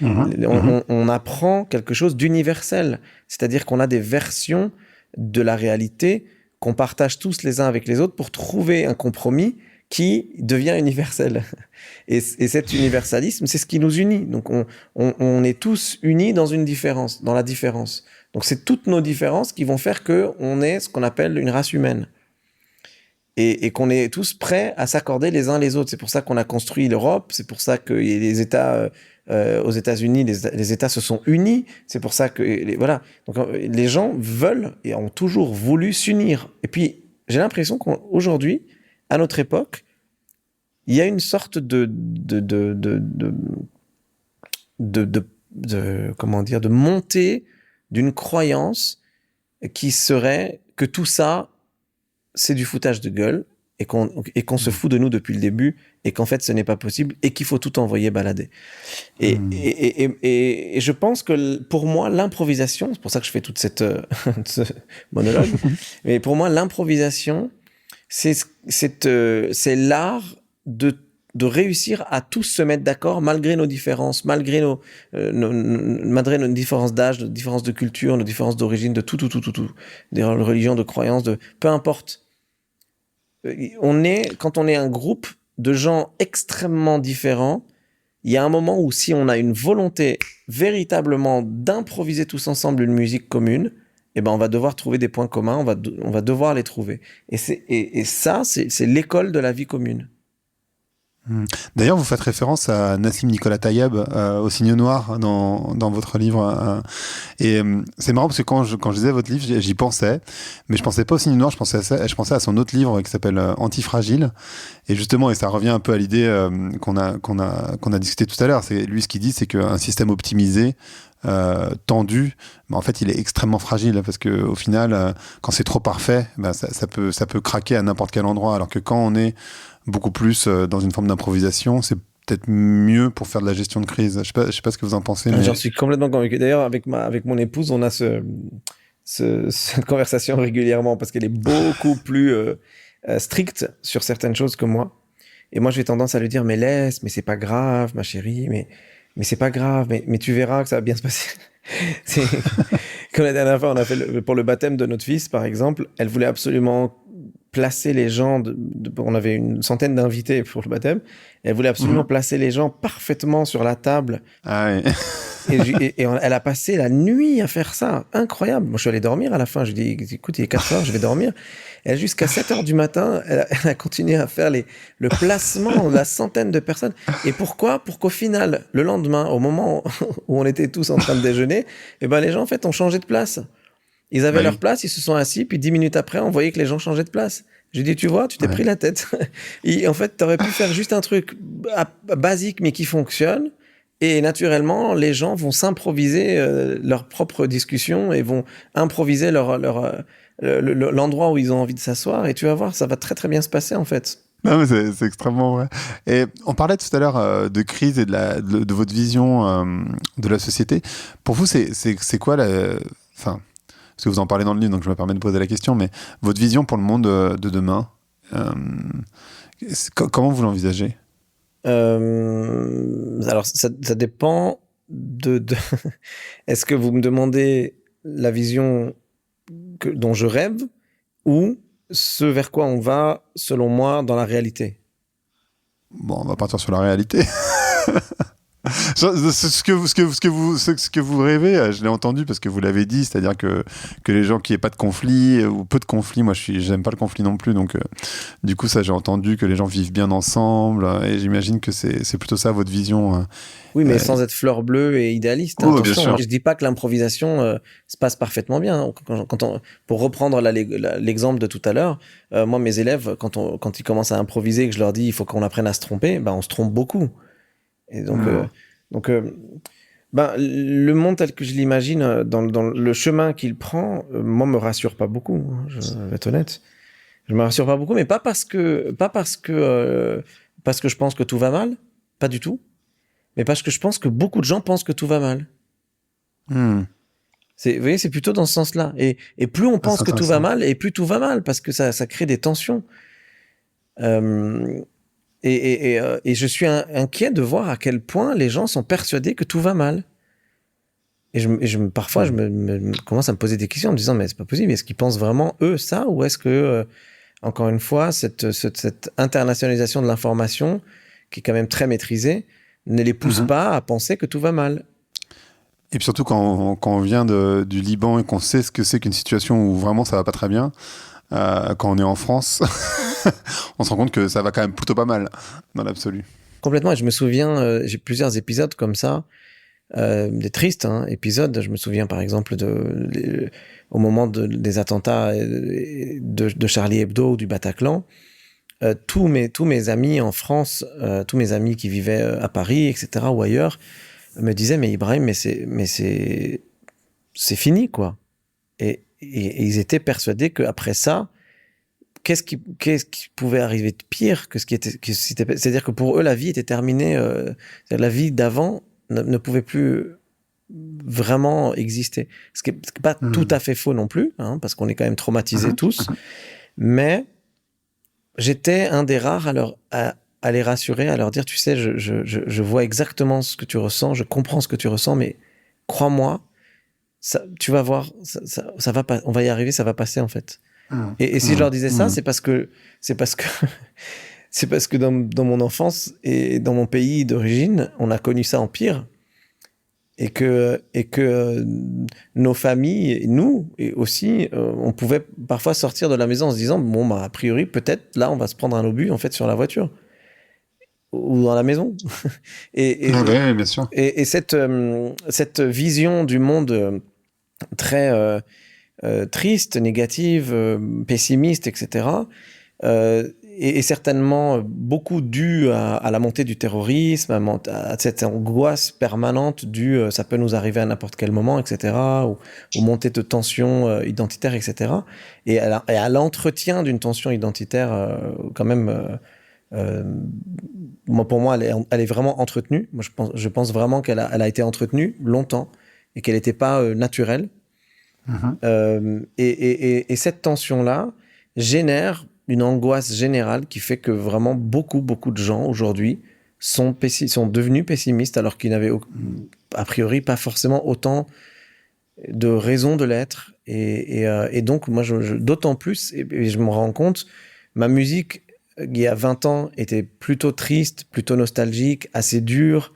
On apprend quelque chose d'universel, c'est-à-dire qu'on a des versions de la réalité qu'on partage tous les uns avec les autres pour trouver un compromis qui devient universel. Et cet universalisme, c'est ce qui nous unit. Donc on est tous unis dans une différence, dans la différence. Donc c'est toutes nos différences qui vont faire qu'on est ce qu'on appelle une race humaine. Et qu'on est tous prêts à s'accorder les uns les autres. C'est pour ça qu'on a construit l'Europe, c'est pour ça qu'il y a les États Aux États-Unis, les États se sont unis. C'est pour ça que voilà. Donc les gens veulent et ont toujours voulu s'unir. Et puis j'ai l'impression qu'aujourd'hui, à notre époque, il y a une sorte de comment dire, de montée d'une croyance qui serait que tout ça, c'est du foutage de gueule et qu'on se fout de nous depuis le début et qu'en fait ce n'est pas possible et qu'il faut tout envoyer balader. Et je pense que pour moi l'improvisation, c'est pour ça que je fais toute cette ce monologue, mais pour moi l'improvisation c'est l'art de réussir à tous se mettre d'accord malgré nos différences, malgré malgré nos différences d'âge, nos différences de culture, nos différences d'origine, de tout, de religion, de croyances, peu importe. Quand on est un groupe de gens extrêmement différents, il y a un moment où si on a une volonté véritablement d'improviser tous ensemble une musique commune, eh ben on va devoir trouver des points communs, on va devoir les trouver. Et ça, c'est l'école de la vie commune. D'ailleurs, vous faites référence à Nassim Nicolas Tayeb, au Signe Noir, dans votre livre. Et c'est marrant parce que quand je lisais votre livre, j'y pensais, mais je pensais pas au Signe Noir, je pensais à son autre livre qui s'appelle Antifragile. Et justement, et ça revient un peu à l'idée qu'on a discuté tout à l'heure. C'est lui ce qu'il dit, c'est qu'un système optimisé, tendu, en fait, il est extrêmement fragile parce que au final, quand c'est trop parfait, ça peut craquer à n'importe quel endroit. Alors que quand on est beaucoup plus dans une forme d'improvisation, c'est peut-être mieux pour faire de la gestion de crise. Je sais pas ce que vous en pensez. Mais... J'en suis complètement convaincu. D'ailleurs, avec mon épouse, on a cette conversation régulièrement parce qu'elle est beaucoup plus stricte sur certaines choses que moi. Et moi, j'ai tendance à lui dire, mais c'est pas grave, ma chérie, mais c'est pas grave, mais tu verras que ça va bien se passer. Comme la dernière fois, on a fait pour le baptême de notre fils, par exemple, elle voulait absolument placer les gens, on avait une centaine d'invités pour le baptême, elle voulait absolument placer les gens parfaitement sur la table. Ah oui. et elle a passé la nuit à faire ça. Incroyable. Moi, je suis allé dormir à la fin. Je lui ai dit, écoute, il est 4 heures, je vais dormir. Et jusqu'à 7 heures du matin, elle a continué à faire le placement de la centaine de personnes. Et pourquoi? Pour qu'au final, le lendemain, au moment où on était tous en train de déjeuner, les gens, en fait, ont changé de place. Ils avaient leur place, ils se sont assis, puis 10 minutes après, on voyait que les gens changeaient de place. J'ai dit, tu vois, tu t'es pris la tête. Et en fait, t'aurais pu faire juste un truc basique, mais qui fonctionne. Et naturellement, les gens vont s'improviser leur propre discussion et vont improviser l'endroit où ils ont envie de s'asseoir. Et tu vas voir, ça va très très bien se passer en fait. Non, mais c'est extrêmement vrai. Et on parlait tout à l'heure de crise et de votre vision de la société. Pour vous, c'est quoi enfin, parce que vous en parlez dans le livre, donc je me permets de poser la question, mais votre vision pour le monde de demain, comment vous l'envisagez? Alors, ça dépend de... Est-ce que vous me demandez la vision dont je rêve ou ce vers quoi on va, selon moi, dans la réalité? Bon, on va partir sur la réalité. Ce que vous rêvez, je l'ai entendu parce que vous l'avez dit, c'est-à-dire que les gens qui aient pas de conflit ou peu de conflit, moi j'aime pas le conflit non plus, donc du coup ça j'ai entendu que les gens vivent bien ensemble et j'imagine que c'est plutôt ça votre vision. Oui, mais sans être fleur bleue et idéaliste. Oh, attention, je dis pas que l'improvisation se passe parfaitement bien. Pour reprendre l'exemple de tout à l'heure, moi mes élèves quand ils commencent à improviser et que je leur dis il faut qu'on apprenne à se tromper, on se trompe beaucoup. Et donc, le monde tel que je l'imagine, dans le chemin qu'il prend, moi, me rassure pas beaucoup. Hein, je vais être honnête. Je me rassure pas beaucoup, mais pas parce que je pense que tout va mal, pas du tout, mais parce que je pense que beaucoup de gens pensent que tout va mal. Vous voyez, c'est plutôt dans ce sens-là. Et plus on pense que tout va mal, et plus tout va mal, parce que ça crée des tensions. Et je suis inquiet de voir à quel point les gens sont persuadés que tout va mal. Et parfois, je commence à me poser des questions en me disant, mais c'est pas possible. Est-ce qu'ils pensent vraiment, eux, ça? Ou est-ce que, encore une fois, cette internationalisation de l'information, qui est quand même très maîtrisée, ne les pousse pas à penser que tout va mal? Et puis surtout, quand on vient du Liban et qu'on sait ce que c'est qu'une situation où vraiment ça va pas très bien, quand on est en France... on se rend compte que ça va quand même plutôt pas mal, dans l'absolu. Complètement. Et je me souviens, j'ai plusieurs épisodes comme ça, des tristes épisodes. Je me souviens par exemple au moment des attentats de Charlie Hebdo ou du Bataclan. Tous mes amis en France, tous mes amis qui vivaient à Paris, etc. ou ailleurs, me disaient mais Ibrahim, mais c'est fini quoi. Et ils étaient persuadés qu'après ça, qu'est-ce qui pouvait arriver de pire que c'est-à-dire que pour eux la vie était terminée, la vie d'avant ne pouvait plus vraiment exister. Ce qui est pas tout à fait faux non plus, parce qu'on est quand même traumatisés tous, mais j'étais un des rares à les rassurer, à leur dire, tu sais, je vois exactement ce que tu ressens, je comprends ce que tu ressens, mais crois-moi, ça, tu vas voir, ça va pas, on va y arriver, ça va passer en fait. Et si je leur disais ça, c'est parce que dans mon enfance et dans mon pays d'origine, on a connu ça en pire. Et que nos familles, nous et aussi, on pouvait parfois sortir de la maison en se disant bon bah a priori peut-être là on va se prendre un obus en fait sur la voiture ou dans la maison. Ouais, bien sûr. Et cette vision du monde très triste, négative, pessimiste, etc. Et certainement beaucoup dû à la montée du terrorisme, à cette angoisse permanente due, ça peut nous arriver à n'importe quel moment, etc., ou aux montées de tensions identitaires, etc., et à l'entretien d'une tension identitaire quand même, pour moi, elle est vraiment entretenue. Moi, je pense vraiment qu'elle a été entretenue longtemps et qu'elle n'était pas naturelle. Et cette tension-là génère une angoisse générale qui fait que vraiment beaucoup de gens aujourd'hui sont devenus pessimistes alors qu'ils n'avaient a priori pas forcément autant de raisons de l'être. Et donc, moi, d'autant plus, et je me rends compte, ma musique, il y a 20 ans, était plutôt triste, plutôt nostalgique, assez dure,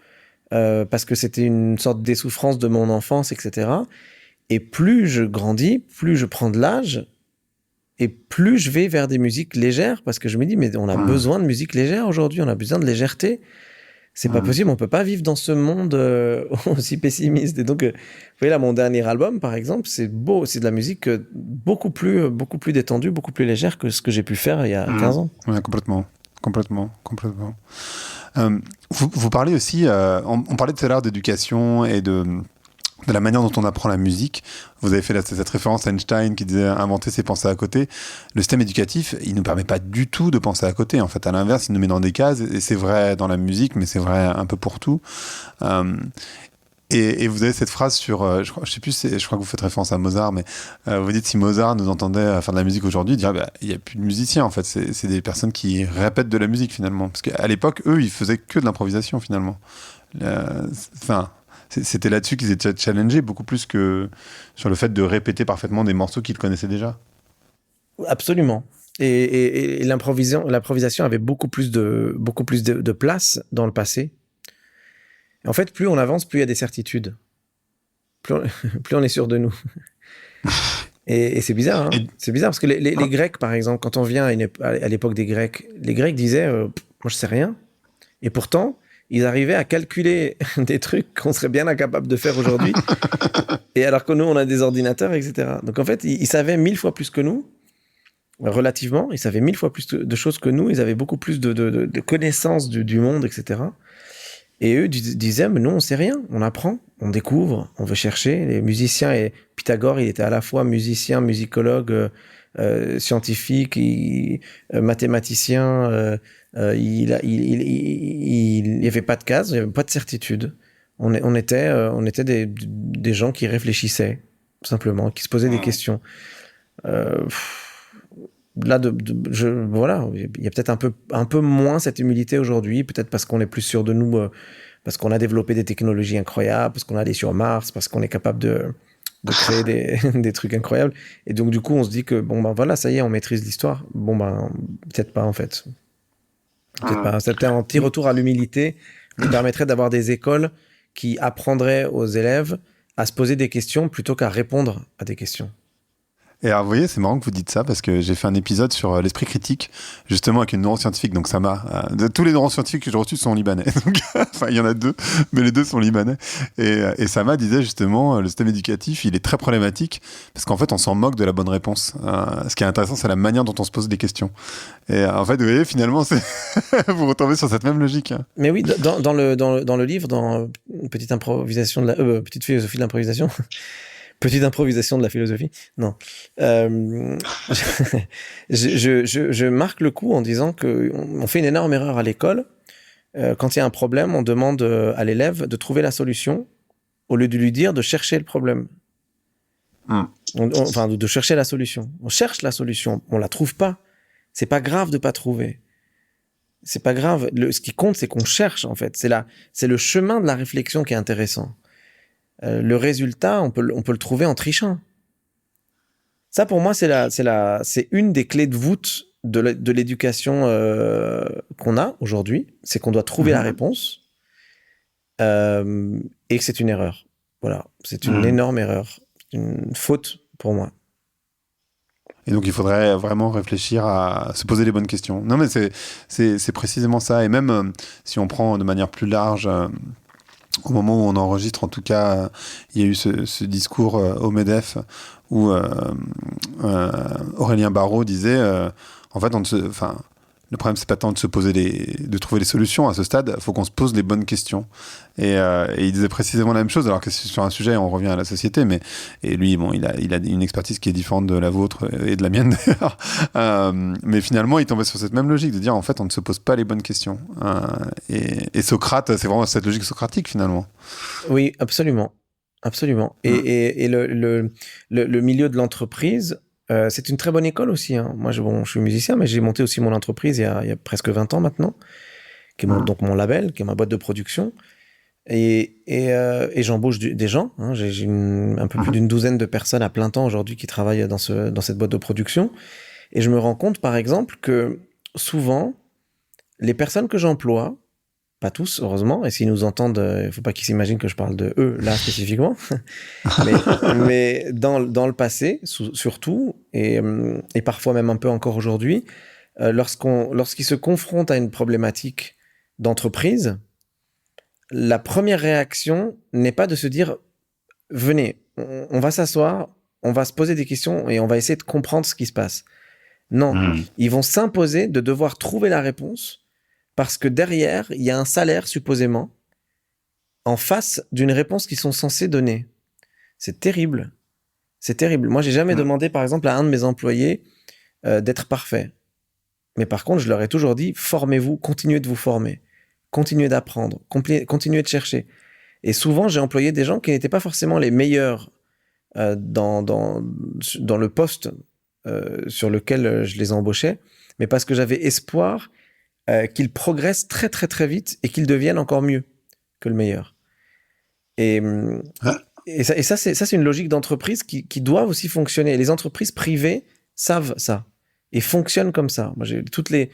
parce que c'était une sorte d'essouffrance de mon enfance, etc. Et plus je grandis, plus je prends de l'âge, et plus je vais vers des musiques légères, parce que je me dis, mais on a besoin de musique légère aujourd'hui, on a besoin de légèreté. C'est pas possible, on peut pas vivre dans ce monde aussi pessimiste. Et donc, vous voyez là, mon dernier album, par exemple, c'est beau, c'est de la musique beaucoup plus détendue, beaucoup plus légère que ce que j'ai pu faire il y a 15 ans. Ouais, complètement. Vous parlez aussi, on parlait tout à l'heure d'éducation et de la manière dont on apprend la musique. Vous avez fait cette référence à Einstein qui disait inventer c'est penser à côté. Le système éducatif, il nous permet pas du tout de penser à côté. En fait, à l'inverse, il nous met dans des cases, et c'est vrai dans la musique, mais c'est vrai un peu pour tout. Et vous avez cette phrase sur, je crois que vous faites référence à Mozart, mais vous dites si Mozart nous entendait faire de la musique aujourd'hui, il dirait il n'y a plus de musiciens en fait, c'est des personnes qui répètent de la musique finalement. Parce qu'à l'époque, eux, ils faisaient que de l'improvisation finalement. C'était là-dessus qu'ils étaient challengés, beaucoup plus que sur le fait de répéter parfaitement des morceaux qu'ils connaissaient déjà. Absolument. Et l'improvisation avait beaucoup plus de place dans le passé. Et en fait, plus on avance, plus il y a des certitudes. Plus on est sûr de nous. Et c'est bizarre, c'est bizarre parce que les Grecs, par exemple, quand on vient à l'époque des Grecs, les Grecs disaient moi je sais rien. Et pourtant, ils arrivaient à calculer des trucs qu'on serait bien incapable de faire aujourd'hui. Et alors que nous, on a des ordinateurs, etc. Donc en fait, ils savaient 1000 fois plus que nous, relativement. Ils savaient 1000 fois plus de choses que nous. Ils avaient beaucoup plus de connaissances du monde, etc. Et eux disaient, mais nous, on sait rien. On apprend, on découvre, on veut chercher. Les musiciens, et Pythagore, il était à la fois musicien, musicologue, scientifique, mathématicien. Il y avait pas de case, il y avait pas de certitude. On était des gens qui réfléchissaient, tout simplement, qui se posaient des questions. Là, voilà, il y a peut-être un peu moins cette humilité aujourd'hui, peut-être parce qu'on est plus sûr de nous, parce qu'on a développé des technologies incroyables, parce qu'on est allé sur Mars, parce qu'on est capable de créer des trucs incroyables. Et donc, du coup, on se dit que, bon, ben voilà, ça y est, on maîtrise l'histoire. Bon, ben, peut-être pas, en fait. Peut-être pas. C'était un petit retour à l'humilité qui permettrait d'avoir des écoles qui apprendraient aux élèves à se poser des questions plutôt qu'à répondre à des questions. Et alors, vous voyez, c'est marrant que vous dites ça parce que j'ai fait un épisode sur l'esprit critique, justement avec une neuroscientifique, donc Sama. Tous les neuroscientifiques que j'ai reçus sont libanais. Donc, enfin, il y en a 2, mais les 2 sont libanais. Et Sama disait justement, le système éducatif, il est très problématique parce qu'en fait, on s'en moque de la bonne réponse. Ce qui est intéressant, c'est la manière dont on se pose des questions. Et en fait, vous voyez, finalement, vous retombez sur cette même logique. Mais oui, dans le livre, dans petite improvisation petite philosophie de l'improvisation. Petite improvisation de la philosophie. Non. Je marque le coup en disant qu'on fait une énorme erreur à l'école. Quand il y a un problème, on demande à l'élève de trouver la solution au lieu de lui dire de chercher le problème. Enfin, de chercher la solution. On cherche la solution, on la trouve pas. C'est pas grave de pas trouver. C'est pas grave. Ce qui compte, c'est qu'on cherche, en fait. C'est le chemin de la réflexion qui est intéressant. Le résultat, on peut le trouver en trichant. Ça, pour moi, c'est une des clés de voûte de l'éducation qu'on a aujourd'hui. C'est qu'on doit trouver la réponse et que c'est une erreur. Voilà, c'est une énorme erreur, une faute pour moi. Et donc, il faudrait vraiment réfléchir à se poser les bonnes questions. Non, mais c'est précisément ça. Et même si on prend de manière plus large... Au moment où on enregistre, en tout cas, il y a eu ce discours au MEDEF où Aurélien Barraud disait en fait, le problème, c'est pas tant de trouver les solutions à ce stade, il faut qu'on se pose les bonnes questions. Et il disait précisément la même chose, alors que c'est sur un sujet, on revient à la société, et lui, bon, il a une expertise qui est différente de la vôtre et de la mienne d'ailleurs. Mais finalement, il tombait sur cette même logique de dire, en fait, on ne se pose pas les bonnes questions. Et Socrate, c'est vraiment cette logique socratique finalement. Oui, absolument. Absolument. Et le milieu de l'entreprise, c'est une très bonne école aussi. Hein. Moi, je suis musicien, mais j'ai monté aussi mon entreprise il y a presque 20 ans maintenant, qui est donc mon label, qui est ma boîte de production. Et j'embauche des gens. Hein. J'ai un peu plus d'une douzaine de personnes à plein temps aujourd'hui qui travaillent dans cette boîte de production. Et je me rends compte, par exemple, que souvent, les personnes que j'emploie, pas tous, heureusement, et s'ils nous entendent, il ne faut pas qu'ils s'imaginent que je parle de eux, là, spécifiquement. mais dans le passé, surtout, et parfois même un peu encore aujourd'hui, lorsqu'ils se confrontent à une problématique d'entreprise, la première réaction n'est pas de se dire « Venez, on va s'asseoir, on va se poser des questions et on va essayer de comprendre ce qui se passe. » Non, ils vont s'imposer de devoir trouver la réponse parce que derrière, il y a un salaire, supposément, en face d'une réponse qu'ils sont censés donner. C'est terrible. C'est terrible. Moi, j'ai jamais demandé, par exemple, à un de mes employés d'être parfait. Mais par contre, je leur ai toujours dit, formez-vous, continuez de vous former, continuez d'apprendre, continuez de chercher. Et souvent, j'ai employé des gens qui n'étaient pas forcément les meilleurs dans le poste sur lequel je les embauchais, mais parce que j'avais espoir qu'ils progressent très très très vite et qu'ils deviennent encore mieux que le meilleur. Et ça c'est une logique d'entreprise qui doit aussi fonctionner. Les entreprises privées savent ça et fonctionnent comme ça. Moi, toutes les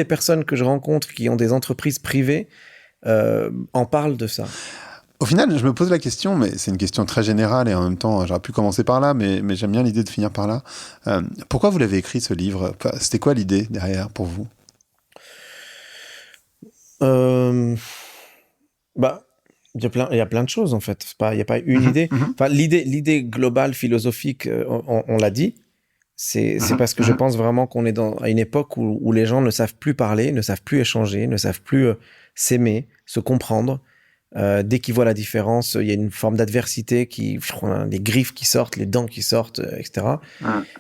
personnes que je rencontre qui ont des entreprises privées en parlent de ça. Au final, je me pose la question, mais c'est une question très générale et en même temps, j'aurais pu commencer par là, mais j'aime bien l'idée de finir par là. Pourquoi vous l'avez écrit, ce livre ? C'était quoi l'idée derrière pour vous ? Il y a plein de choses en fait. Il n'y a pas une idée. Enfin, l'idée globale philosophique, on l'a dit. C'est parce que je pense vraiment qu'on est à une époque où les gens ne savent plus parler, ne savent plus échanger, ne savent plus s'aimer, se comprendre. Dès qu'ils voient la différence, il y a une forme d'adversité les griffes qui sortent, les dents qui sortent, etc.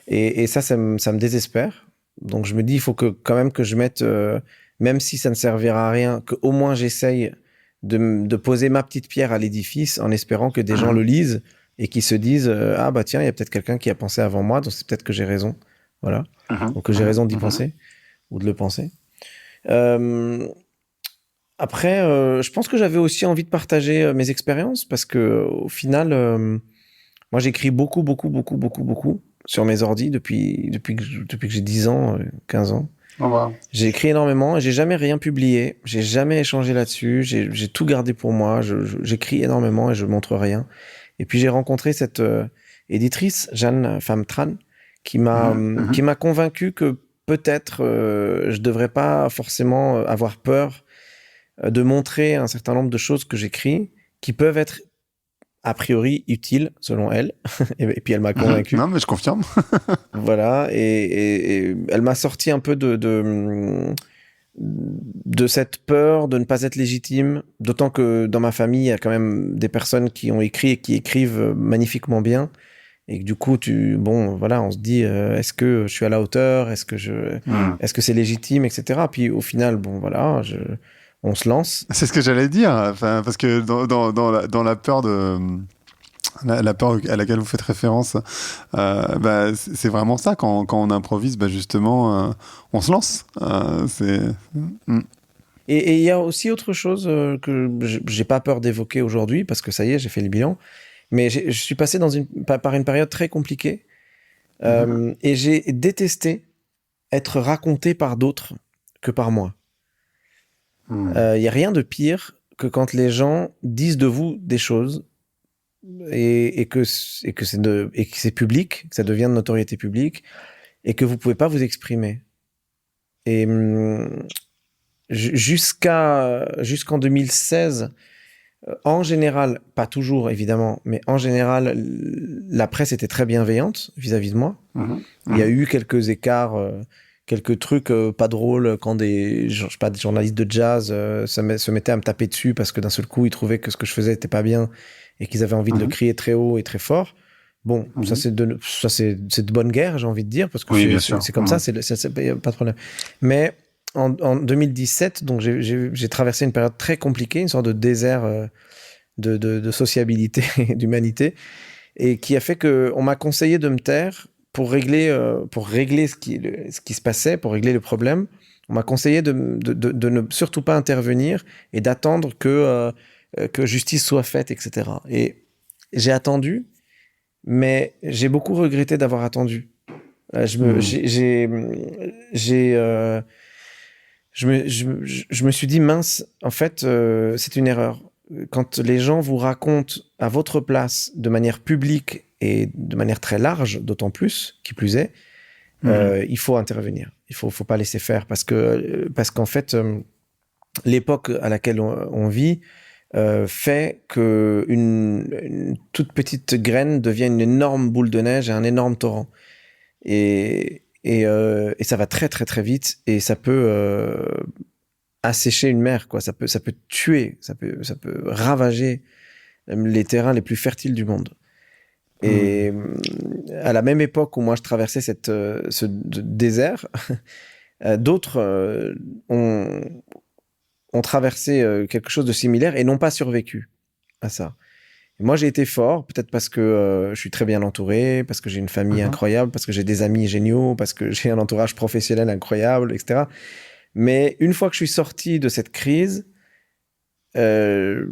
Et ça me désespère. Donc je me dis, il faut quand même que je mette, même si ça ne servira à rien, qu'au moins j'essaye de poser ma petite pierre à l'édifice en espérant que des gens le lisent et qu'ils se disent ah bah tiens, il y a peut-être quelqu'un qui a pensé avant moi, donc c'est peut-être que j'ai raison. Voilà. Donc que j'ai raison d'y penser ou de le penser. Après, je pense que j'avais aussi envie de partager mes expériences parce que au final, moi j'écris beaucoup sur mes ordis depuis que j'ai 10 ans, 15 ans. Oh wow. J'ai écrit énormément et j'ai jamais rien publié. J'ai jamais échangé là-dessus. J'ai tout gardé pour moi. J'écris énormément et je montre rien. Et puis j'ai rencontré cette éditrice, Jeanne Pham Tran, qui m'a convaincu que peut-être je devrais pas forcément avoir peur de montrer un certain nombre de choses que j'écris qui peuvent être a priori utiles selon elle. Et puis elle m'a convaincu. Non, mais je confirme. Voilà, et elle m'a sorti un peu de cette peur de ne pas être légitime, d'autant que dans ma famille, il y a quand même des personnes qui ont écrit et qui écrivent magnifiquement bien. Et que du coup, on se dit, est-ce que je suis à la hauteur? Est-ce que c'est légitime, etc. Puis au final, on se lance. C'est ce que j'allais dire, enfin, parce que dans la peur la peur à laquelle vous faites référence, c'est vraiment ça, quand on improvise, justement, on se lance. Et il y a aussi autre chose que j'ai pas peur d'évoquer aujourd'hui, parce que ça y est, j'ai fait le bilan, mais je suis passé par une période très compliquée, et j'ai détesté être raconté par d'autres que par moi. Il y a rien de pire que quand les gens disent de vous des choses et que c'est public, que ça devient de notoriété publique et que vous pouvez pas vous exprimer. Et jusqu'en 2016, en général, pas toujours évidemment, mais en général, la presse était très bienveillante vis-à-vis de moi. Il y a eu quelques écarts, quelques trucs pas drôles quand des journalistes de jazz se mettaient à me taper dessus parce que d'un seul coup ils trouvaient que ce que je faisais était pas bien et qu'ils avaient envie de le crier très haut et très fort. Bon, ça c'est de bonne guerre, j'ai envie de dire, parce que c'est comme ça, c'est pas de problème. Mais en 2017, donc j'ai traversé une période très compliquée, une sorte de désert de sociabilité et d'humanité, et qui a fait que on m'a conseillé de me taire pour régler ce qui se passait, pour régler le problème. On m'a conseillé de ne surtout pas intervenir et d'attendre que justice soit faite, etc. Et j'ai attendu, mais j'ai beaucoup regretté d'avoir attendu. Je me suis dit, mince, en fait, c'est une erreur. Quand les gens vous racontent à votre place, de manière publique et de manière très large, d'autant plus, qui plus est, il faut intervenir. Il faut pas laisser faire, parce qu'en fait, l'époque à laquelle on vit fait que une toute petite graine devient une énorme boule de neige et un énorme torrent. Et ça va très très très vite, et ça peut assécher une mer, quoi. Ça peut tuer, ça peut ravager les terrains les plus fertiles du monde. Et à la même époque où moi je traversais ce désert, d'autres ont traversé quelque chose de similaire et n'ont pas survécu à ça. Et moi j'ai été fort, peut-être parce que je suis très bien entouré, parce que j'ai une famille incroyable, parce que j'ai des amis géniaux, parce que j'ai un entourage professionnel incroyable, etc. Mais une fois que je suis sorti de cette crise, je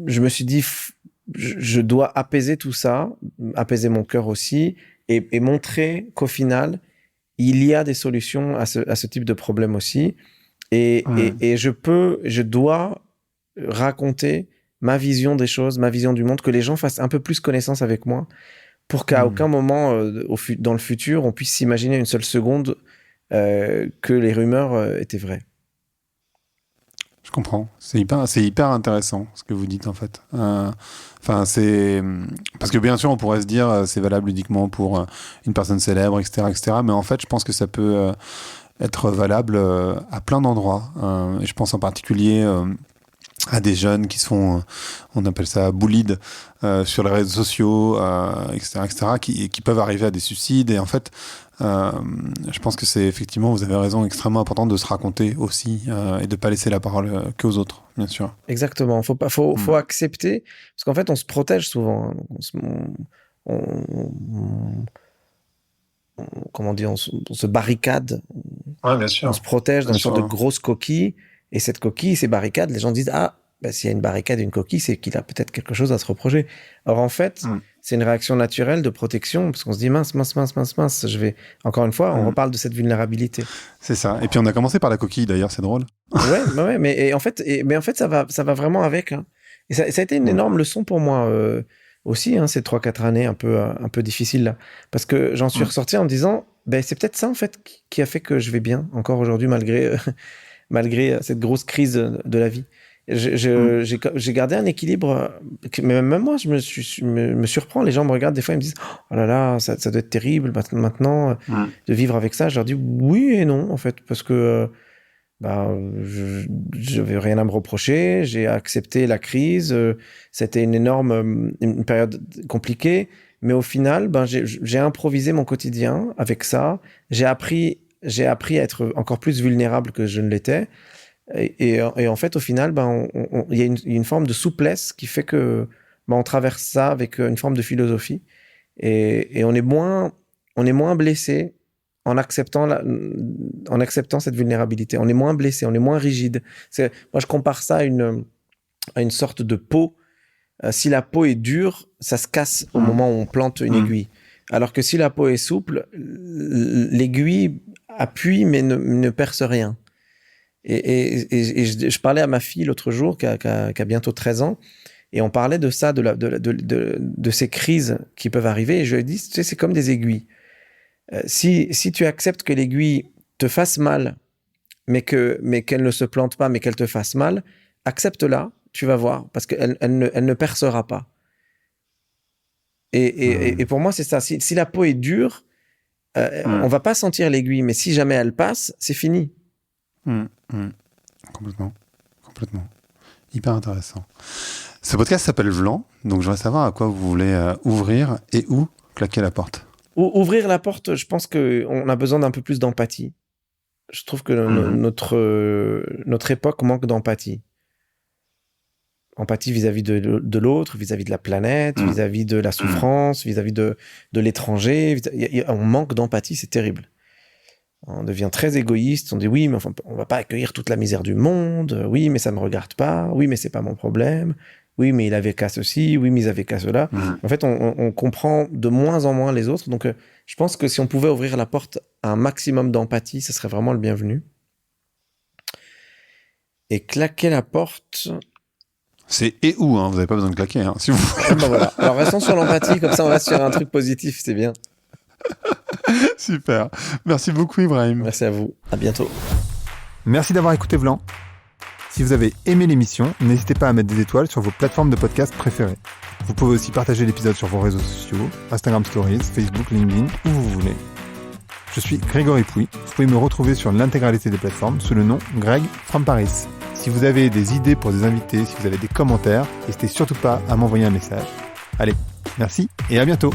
me suis dit, je dois apaiser tout ça, apaiser mon cœur aussi, et montrer qu'au final, il y a des solutions à ce type de problème aussi. Et je dois raconter ma vision des choses, ma vision du monde, que les gens fassent un peu plus connaissance avec moi, pour qu'à aucun moment dans le futur, on puisse s'imaginer une seule seconde que les rumeurs étaient vraies. Je comprends. C'est hyper intéressant ce que vous dites, en fait. C'est parce que bien sûr on pourrait se dire c'est valable uniquement pour une personne célèbre, etc., etc. Mais en fait, je pense que ça peut être valable à plein d'endroits. Et je pense en particulier à des jeunes qui sont, on appelle ça bullied sur les réseaux sociaux, etc., etc., qui peuvent arriver à des suicides. Et en fait, je pense que c'est effectivement, vous avez raison, extrêmement important de se raconter aussi et de pas laisser la parole qu'aux autres, bien sûr. Exactement. Faut accepter, parce qu'en fait, on se protège souvent. Comment dire, on se barricade. Ouais, bien sûr. On se protège dans une sorte de grosse coquille. Et cette coquille, ces barricades, les gens disent, s'il y a une barricade et une coquille, c'est qu'il a peut-être quelque chose à se reprocher. Or, en fait, c'est une réaction naturelle de protection, parce qu'on se dit, mince, encore une fois, on reparle de cette vulnérabilité. C'est ça. Et puis, on a commencé par la coquille, d'ailleurs, c'est drôle. Ouais, mais en fait, ça va vraiment avec, hein. Et ça a été une énorme leçon pour moi, aussi, hein, ces 3-4 années un peu difficiles là. Parce que j'en suis ressorti en me disant, c'est peut-être ça en fait qui a fait que je vais bien encore aujourd'hui malgré cette grosse crise de la vie. J'ai gardé un équilibre, mais même moi, je me surprends. Les gens me regardent des fois, ils me disent « Oh là là, ça doit être terrible maintenant de vivre avec ça. » Je leur dis oui et non, en fait, parce que je n'avais rien à me reprocher. J'ai accepté la crise. C'était une période compliquée. Mais au final, j'ai improvisé mon quotidien avec ça. J'ai appris à être encore plus vulnérable que je ne l'étais. Et en fait, au final, il y a une forme de souplesse qui fait que on traverse ça avec une forme de philosophie. Et on est moins blessé en acceptant cette vulnérabilité. On est moins blessé, on est moins rigide. Moi, je compare ça à une sorte de peau. Si la peau est dure, ça se casse au moment où on plante une aiguille. Alors que si la peau est souple, l'aiguille appuie mais ne perce rien. Et je parlais à ma fille l'autre jour, qui a bientôt 13 ans, et on parlait de ça, de ces crises qui peuvent arriver, et je lui ai dit, tu sais, c'est comme des aiguilles. Si tu acceptes que l'aiguille te fasse mal, mais qu'elle ne se plante pas, mais qu'elle te fasse mal, accepte-la, tu vas voir, parce qu'elle ne percera pas. Et pour moi, c'est ça. Si la peau est dure, on va pas sentir l'aiguille, mais si jamais elle passe, c'est fini. Complètement. Hyper intéressant. Ce podcast s'appelle Vlan, donc je voudrais savoir à quoi vous voulez ouvrir et où claquer la porte. Ouvrir la porte, je pense qu'on a besoin d'un peu plus d'empathie. Je trouve que notre époque manque d'empathie. Empathie vis-à-vis de l'autre, vis-à-vis de la planète, vis-à-vis de la souffrance, vis-à-vis de l'étranger. On manque d'empathie, c'est terrible. On devient très égoïste, on dit oui, mais enfin, on va pas accueillir toute la misère du monde, oui, mais ça me regarde pas, oui, mais c'est pas mon problème, oui, mais il avait qu'à ceci, oui, mais ils avaient qu'à cela. En fait, on comprend de moins en moins les autres, donc je pense que si on pouvait ouvrir la porte à un maximum d'empathie, ce serait vraiment le bienvenu. Et claquer la porte... C'est et où, hein, vous n'avez pas besoin de claquer, hein, si vous... Voilà. Alors restons sur l'empathie, comme ça on reste sur un truc positif, c'est bien. Super. Merci beaucoup, Ibrahim. Merci à vous. À bientôt. Merci d'avoir écouté Vlan. Si vous avez aimé l'émission, n'hésitez pas à mettre des étoiles sur vos plateformes de podcast préférées. Vous pouvez aussi partager l'épisode sur vos réseaux sociaux, Instagram Stories, Facebook, LinkedIn, où vous voulez. Je suis Grégory Pouy. Vous pouvez me retrouver sur l'intégralité des plateformes sous le nom Greg from Paris. Si vous avez des idées pour des invités, si vous avez des commentaires, n'hésitez surtout pas à m'envoyer un message. Allez, merci et à bientôt.